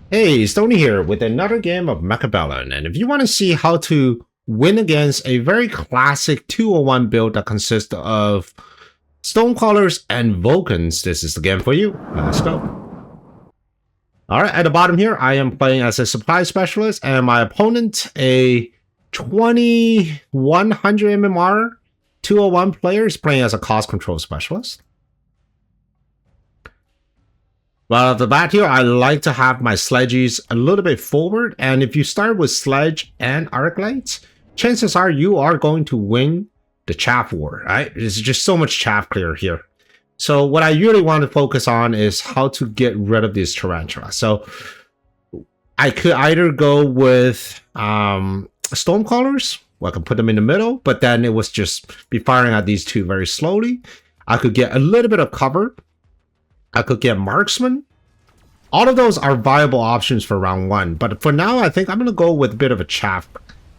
Hey, Stoney here with another game of Mechabellum, and if you want to see how to win against a very classic 201 build that consists of Stonecrawlers and Vulcans, this is the game for you. Let's go. Alright, at the bottom here, I am playing as a supply specialist, and my opponent, a 2100 MMR 201 player, is playing as a cost control specialist. Well, at the bat here, I like to have my sledges a little bit forward, and if you start with sledge and arc lights, chances are you are going to win the chaff war, right? There's just so much chaff clear here. So what I really want to focus on is how to get rid of this tarantula. So I could either go with Stormcallers, well, I can put them in the middle, but then it was just be firing at these two very slowly. I could get a little bit of cover. I could get marksman. All of those are viable options for round one, but for now, I think I'm going to go with a bit of a chaff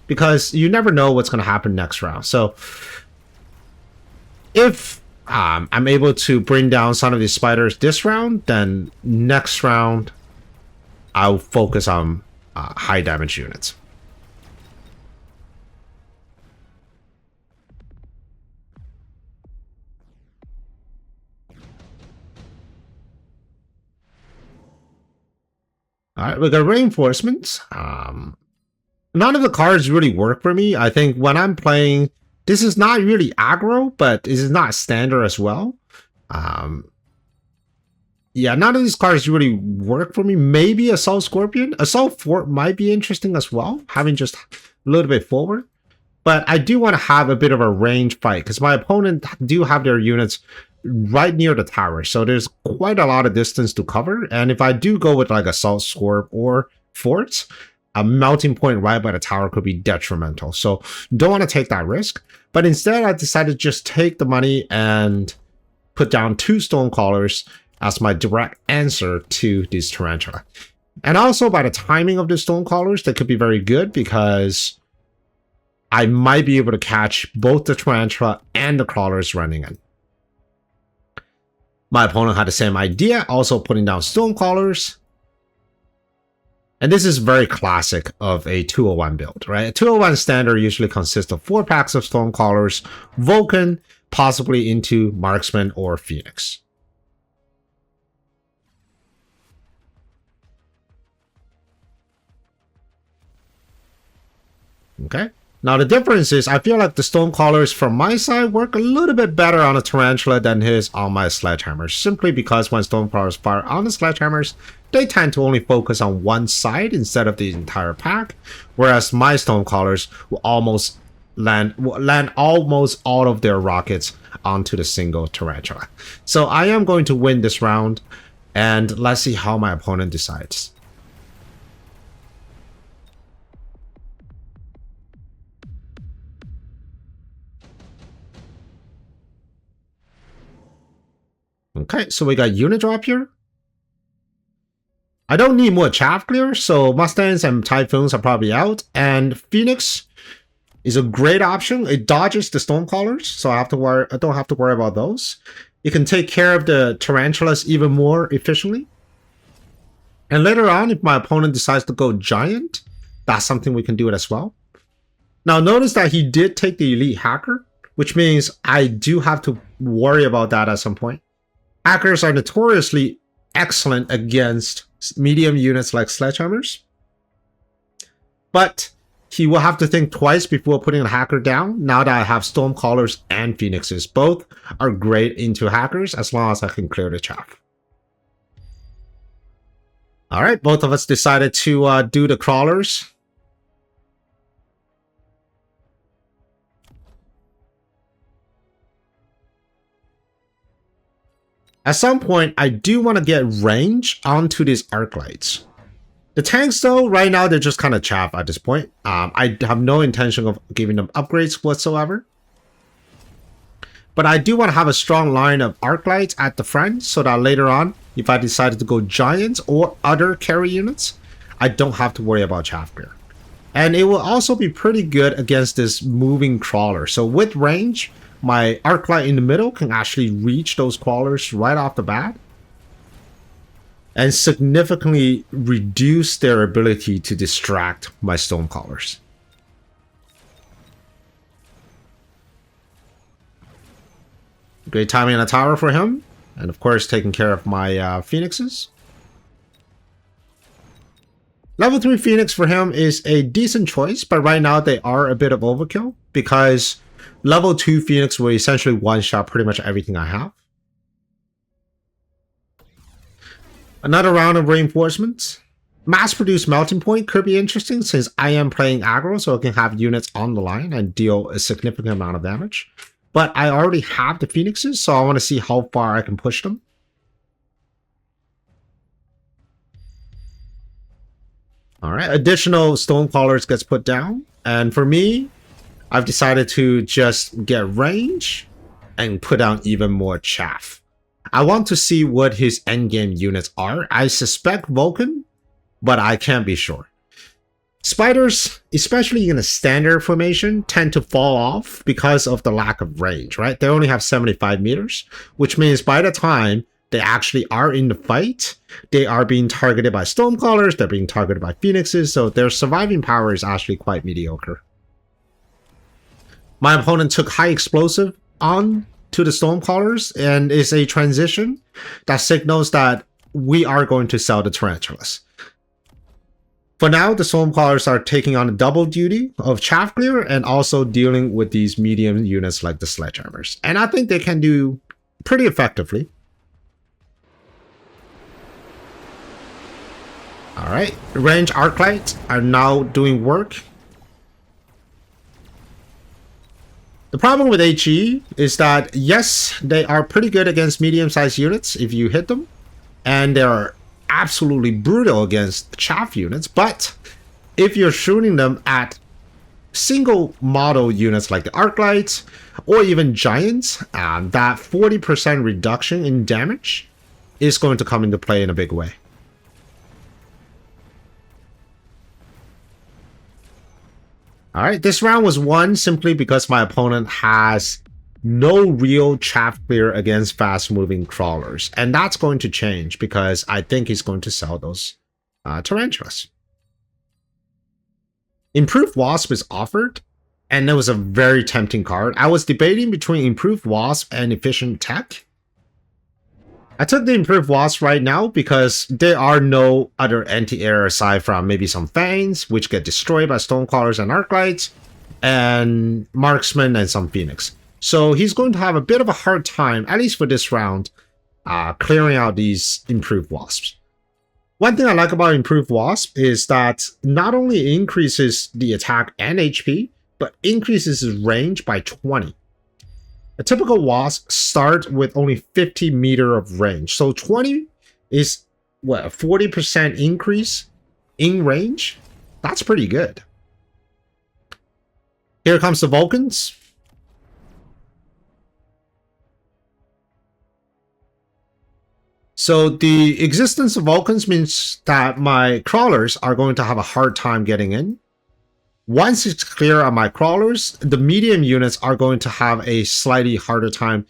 because you never know what's going to happen next round. So if I'm able to bring down some of these spiders this round, then next round, I'll focus on high damage units. All right, we got reinforcements. None of the cards really work for me. I think when I'm playing, this is not really aggro, but this is not standard as well. Yeah, none of these cards really work for me. Maybe Assault Scorpion. Assault Fort might be interesting as well, having just a little bit forward. But I do want to have a bit of a range fight because my opponent do have their units right near the tower, so there's quite a lot of distance to cover. And if I do go with like Assault Scorp or Forts, a melting point right by the tower could be detrimental. So don't want to take that risk. But instead, I decided to just take the money and put down 2 Stonecrawlers as my direct answer to this tarantula. And also by the timing of the Stonecrawlers, they could be very good because I might be able to catch both the tarantula and the crawlers running in. My opponent had the same idea, also putting down Stonecrawlers. And this is very classic of a 201 build, right? A 201 standard usually consists of 4 packs of Stonecrawlers, Vulcan, possibly into Marksman or Phoenix. Okay. Now the difference is I feel like the Stonecrawlers from my side work a little bit better on a tarantula than his on my sledgehammers, simply because when Stonecrawlers fire on the sledgehammers, they tend to only focus on one side instead of the entire pack, whereas my Stonecrawlers will almost land almost all of their rockets onto the single tarantula. So I am going to win this round, and let's see how my opponent decides. Okay, so we got unit drop here. I don't need more chaff clear, so Mustangs and Typhoons are probably out. And Phoenix is a great option. It dodges the Stonecrawlers, so I don't have to worry about those. It can take care of the tarantulas even more efficiently. And later on, if my opponent decides to go giant, that's something we can do it as well. Now notice that he did take the elite hacker, which means I do have to worry about that at some point. Hackers are notoriously excellent against medium units like sledgehammers, but he will have to think twice before putting a hacker down. Now that I have Stormcallers and Phoenixes, both are great into hackers as long as I can clear the chaff. All right, both of us decided to do the crawlers. At some point, I do want to get range onto these arc lights. The tanks, though, right now, they're just kind of chaff at this point. I have no intention of giving them upgrades whatsoever. But I do want to have a strong line of arc lights at the front so that later on, if I decided to go giants or other carry units, I don't have to worry about chaff gear. And it will also be pretty good against this moving crawler. So with range, my arc light in the middle can actually reach those crawlers right off the bat. and significantly reduce their ability to distract my Stormcallers. Great timing on a tower for him, and of course taking care of my Phoenixes. Level 3 Phoenix for him is a decent choice, but right now they are a bit of overkill because level 2 Phoenix will essentially one-shot pretty much everything I have. Another round of reinforcements. Mass-produced Melting Point could be interesting since I am playing aggro, so I can have units on the line and deal a significant amount of damage. But I already have the Phoenixes, so I want to see how far I can push them. Alright, additional Stormcallers gets put down. And for me, I've decided to just get range and put down even more chaff. I want to see what his endgame units are. I suspect Vulcan, but I can't be sure. Spiders, especially in a standard formation, tend to fall off because of the lack of range, right? They only have 75 meters, which means by the time they actually are in the fight, they are being targeted by Stormcallers, they're being targeted by Phoenixes, so their surviving power is actually quite mediocre. My opponent took high explosive on to the Stormcallers, and is a transition that signals that we are going to sell the Tarantulas. For now, the Stormcallers are taking on a double duty of chaff clear and also dealing with these medium units like the Sledgehammers. And I think they can do pretty effectively. Alright, range Arclights are now doing work. The problem with HE is that, yes, they are pretty good against medium-sized units if you hit them, and they're absolutely brutal against chaff units, but if you're shooting them at single model units like the Arclights or even Giants, that 40% reduction in damage is going to come into play in a big way. Alright, this round was won simply because my opponent has no real chaff clear against fast-moving crawlers. And that's going to change because I think he's going to sell those Tarantulas. Improved Wasp is offered, and it was a very tempting card. I was debating between Improved Wasp and Efficient Tech. I took the Improved Wasp right now because there are no other anti-air aside from maybe some Fangs, which get destroyed by Stonecrawlers and Arclights, and Marksman and some Phoenix. So he's going to have a bit of a hard time, at least for this round, clearing out these Improved Wasps. One thing I like about Improved Wasp is that not only increases the attack and HP, but increases his range by 20. A typical Wasp starts with only 50 meter of range. So 20 is, what, a 40% increase in range? That's pretty good. Here comes the Vulcans. So the existence of Vulcans means that my crawlers are going to have a hard time getting in. Once it's clear on my crawlers, the medium units are going to have a slightly harder time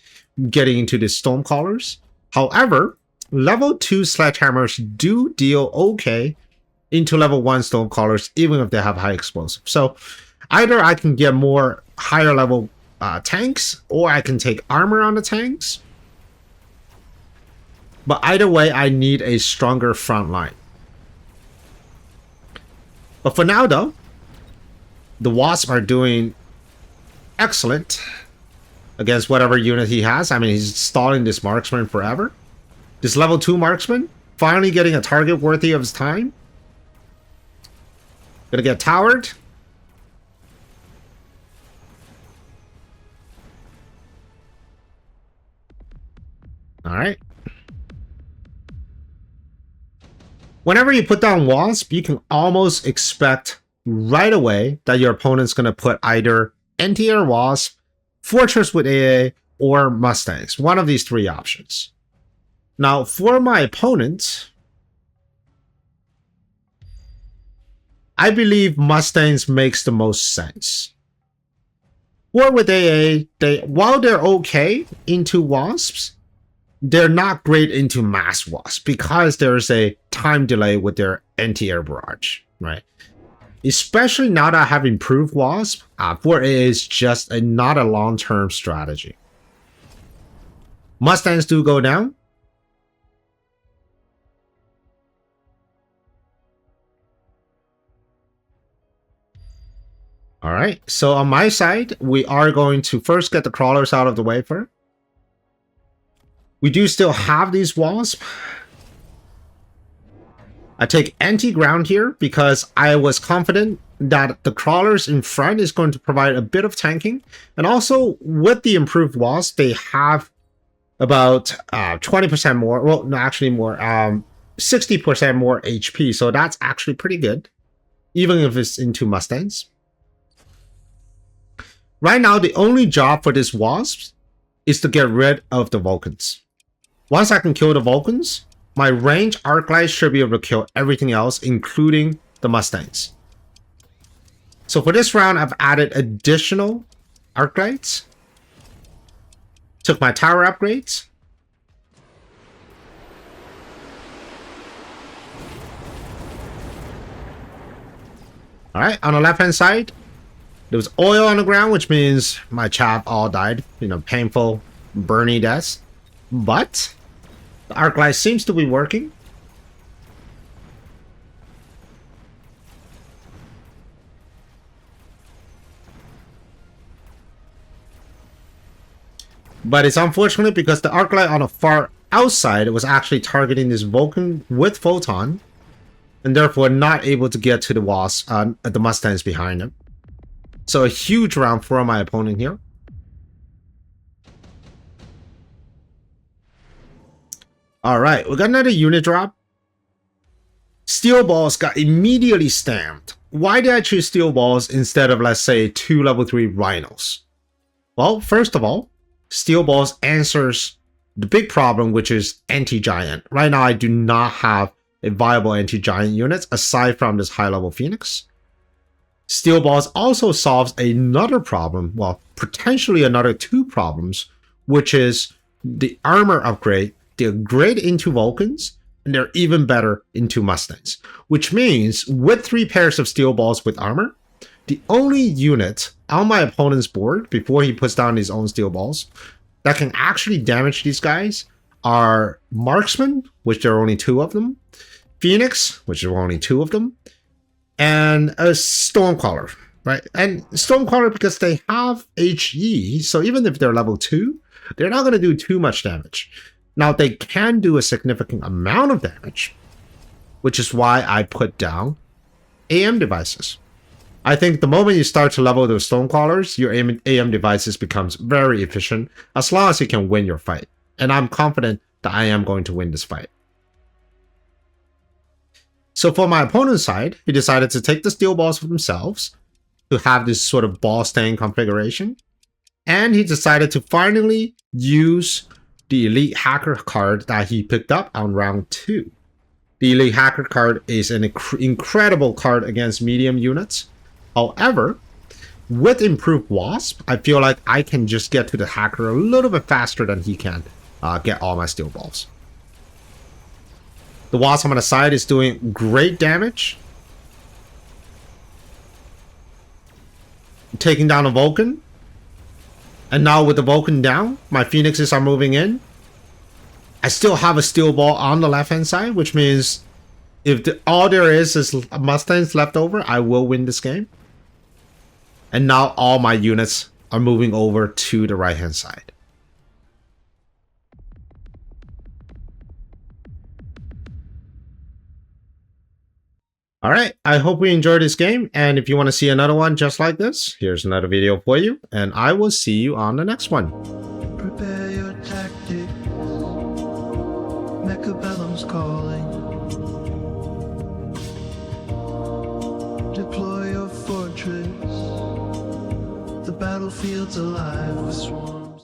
getting into the Stormcallers. However, level 2 Sledgehammers do deal okay into level 1 Stormcallers, even if they have high explosive. So either I can get more higher level tanks, or I can take armor on the tanks. But either way, I need a stronger front line. But for now, though, the Wasp are doing excellent against whatever unit he has. I mean, he's stalling this Marksman forever. This level 2 Marksman finally getting a target worthy of his time. Gonna get towered. Alright. Whenever you put down Wasp, you can almost expect right away that your opponent's going to put either anti-air Wasp, Fortress with AA, or Mustangs. One of these three options. Now, for my opponent, I believe Mustangs makes the most sense. Or with AA, while they're okay into Wasps, they're not great into mass wasp because there's a time delay with their anti-air barrage, right? Especially now that I have improved wasp, where it is just not a long-term strategy. Mustangs do go down. All right, so on my side, we are going to first get the crawlers out of the way first. We do still have these wasps. I take anti-ground here because I was confident that the crawlers in front is going to provide a bit of tanking. And also, with the improved wasp, they have about 20% more, well, no, actually more, 60% more HP. So that's actually pretty good, even if it's into Mustangs. Right now, the only job for this wasp is to get rid of the Vulcans. Once I can kill the Vulcans, my range arc light should be able to kill everything else, including the Mustangs. So for this round, I've added additional arc lights. Took my tower upgrades. All right, on the left-hand side, there was oil on the ground, which means my chaff all died. You know, painful, burny deaths. But the arc light seems to be working. But it's unfortunate because the arc light on the far outside was actually targeting this Vulcan with Photon, and therefore not able to get to the Wasp, the Mustangs behind him. So a huge round for my opponent here. All right, we got another unit drop. Steel balls got immediately stamped. Why did I choose steel balls instead of, let's say, 2 level 3 rhinos? Well, first of all, steel balls answers the big problem, which is anti-giant. Right now, I do not have a viable anti-giant unit aside from this high-level Phoenix. Steel balls also solves another problem, well, potentially another 2 problems, which is the armor upgrade. They're great into Vulcans, and they're even better into Mustangs. Which means, with 3 pairs of steel balls with armor, the only unit on my opponent's board, before he puts down his own steel balls, that can actually damage these guys are Marksman, which there are only 2 of them, Phoenix, which there are only 2 of them, and a Stormcaller, right? And Stormcaller, because they have HE, so even if they're level 2, they're not going to do too much damage. Now, they can do a significant amount of damage, which is why I put down AM devices. I think the moment you start to level those Stonecrawlers, your AM devices becomes very efficient as long as you can win your fight. And I'm confident that I am going to win this fight. So for my opponent's side, he decided to take the steel balls for themselves to have this sort of ball staying configuration. And he decided to finally use the Elite Hacker card that he picked up on round 2. The Elite Hacker card is an incredible card against medium units. However, with improved Wasp, I feel like I can just get to the Hacker a little bit faster than he can get all my steel balls. The Wasp on the side is doing great damage. Taking down a Vulcan. And now with the Vulcan down, my Phoenixes are moving in. I still have a steel ball on the left-hand side, which means if all there is Mustangs left over, I will win this game. And now all my units are moving over to the right-hand side. All right, I hope you enjoyed this game, and if you want to see another one just like this, here's another video for you, and I will see you on the next one. Prepare your tactics, Mechabellum's calling. Deploy your fortress, the battlefield's alive with swarms.